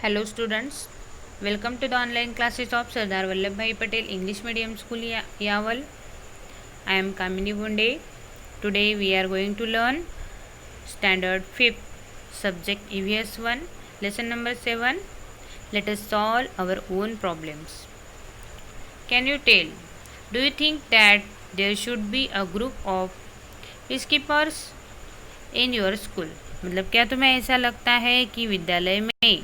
Hello students, welcome to the online classes of Sardar Vallabhbhai Patel English Medium School Yaval. I am Kamini Bunde. Today we are going to learn Standard 5th Subject EVS 1 Lesson number 7. Let us solve our own problems. Can you tell, do you think that there should be a group of peacekeepers in your school? मतलब क्या तुम्हें ऐसा लगता है कि विद्यालय में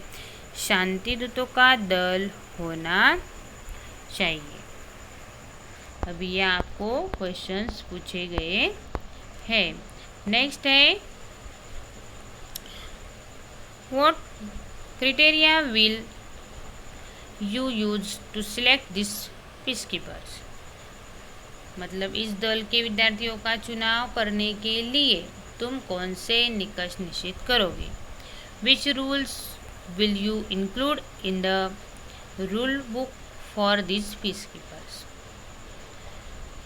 शांति दूतों का दल होना चाहिए? अभी ये आपको क्वेश्चंस पूछे गए हैं. नेक्स्ट है, what criteria will you use to select this peacekeepers? मतलब इस दल के विद्यार्थियों का चुनाव करने के लिए तुम कौन से निष्कर्ष निश्चित करोगे? Which rules will you include in the rule book for these peacekeepers?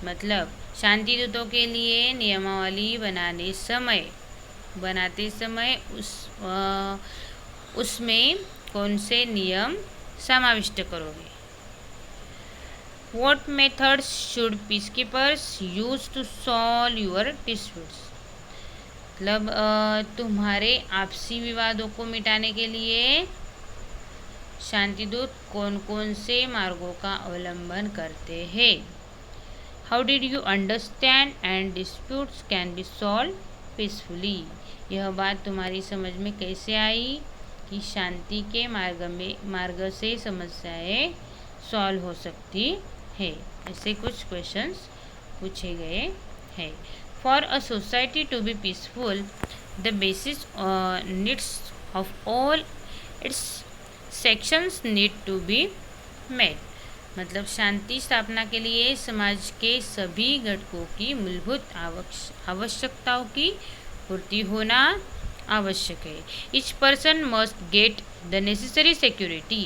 मतलब शांति दूतों के लिए नियमावली बनाते समय उसमें कौन से नियम समाविष्ट करोगे? What methods should peacekeepers use to solve your disputes? मतलब तुम्हारे आपसी विवादों को मिटाने के लिए शांतिदूत कौन कौन से मार्गों का अवलंबन करते हैं? How did you understand and disputes can be solve peacefully? यह बात तुम्हारी समझ में कैसे आई कि शांति के मार्ग से समस्याएं सॉल्व हो सकती है? ऐसे कुछ क्वेश्चंस पूछे गए हैं. For a society to be peaceful, the basic needs of all its sections need to be met. मतलब शांति स्थापना के लिए समाज के सभी घटकों की मूलभूत आवश्यकताओं की पूर्ति होना आवश्यक है. Each person must get the necessary security.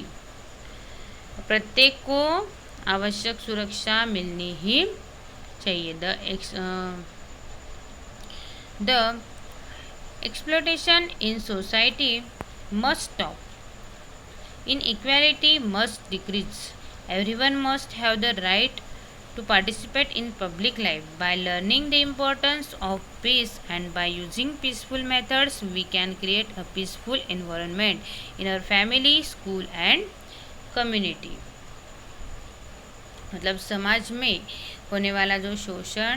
प्रत्येक को आवश्यक सुरक्षा मिलनी ही चाहिए. The exploitation in society must stop. Inequality must decrease. Everyone must have the right to participate in public life. By learning the importance of peace and by using peaceful methods, we can create a peaceful environment in our family, school and community. मतलब समाज में होने वाला जो शोषण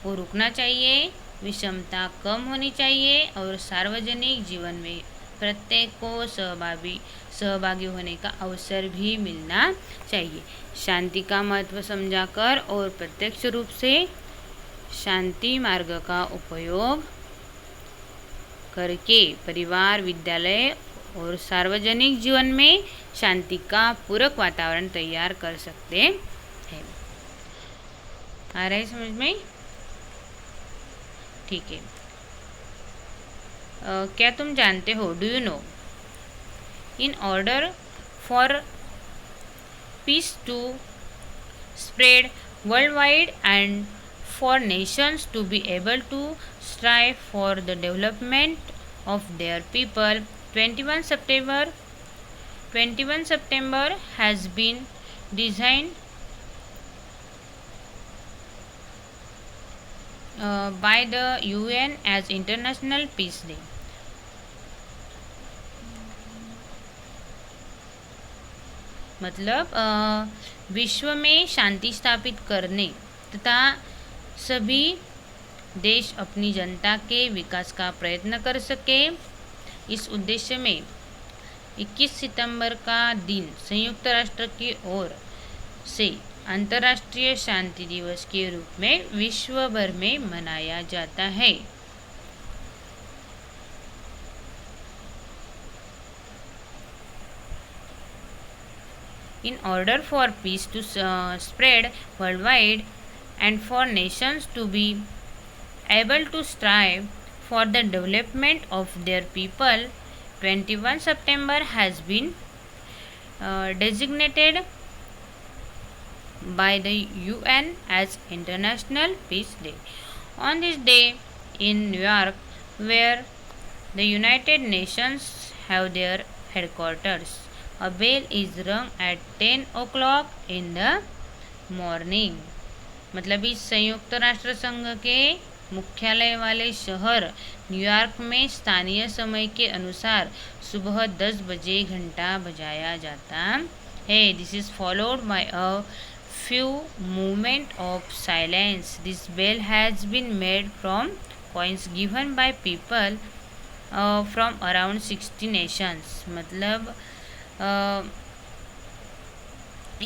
वो रुकना चाहिए, विषमता कम होनी चाहिए और सार्वजनिक जीवन में प्रत्येक को सहभागी होने का अवसर भी मिलना चाहिए. शांति का महत्व समझाकर और प्रत्यक्ष रूप से शांति मार्ग का उपयोग करके परिवार, विद्यालय और सार्वजनिक जीवन में शांति का पूरक वातावरण तैयार कर सकते हैं. आ रहा है समझ में? ठीक है. क्या तुम जानते हो, do you know, in order for peace to spread worldwide and for nations to be able to strive for the development of their people, 21 September has been designed by the UN as International Peace Day. मतलब विश्व में शांति स्थापित करने तथा सभी देश अपनी जनता के विकास का प्रयत्न कर सके, इस उद्देश्य में 21 सितंबर का दिन संयुक्त राष्ट्र की ओर से अंतर्राष्ट्रीय शांति दिवस के रूप में विश्व भर में मनाया जाता है. In order for peace to spread worldwide and for nations to be able to strive for the development of their people, 21 September has been designated by the UN as International Peace Day. On this day in New York, where the United Nations have their headquarters, A bell is rung at 10 o'clock in the morning. मतलब इस संयुक्त राष्ट्र संघ के मुख्यालय वाले शहर New York में स्थानीय समय के अनुसार सुबह 10 बजे घंटा बजाया जाता है. This is followed by a few moment of silence. This bell has been made from coins given by people from around 60 nations. मतलब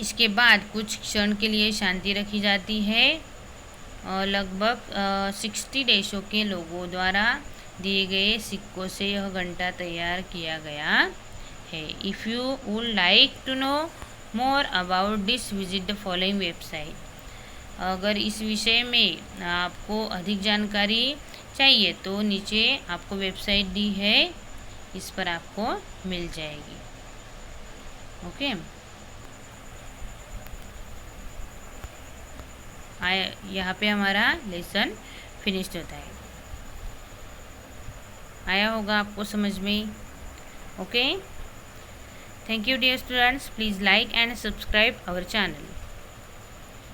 इसके बाद कुछ क्षण के लिए शांति रखी जाती है. लगभग 60 देशों के लोगों द्वारा दिए गए सिक्कों से यह घंटा तैयार किया गया है. If you would like to know more about this visit the following website. अगर इस विषय में आपको अधिक जानकारी चाहिए तो नीचे आपको वेबसाइट दी है, इस पर आपको मिल जाएगी. ओके. यहाँ पे हमारा लेसन फिनिश्ड होता है. आया होगा आपको समझ में. Okay. Thank you dear students. Please like and subscribe our channel.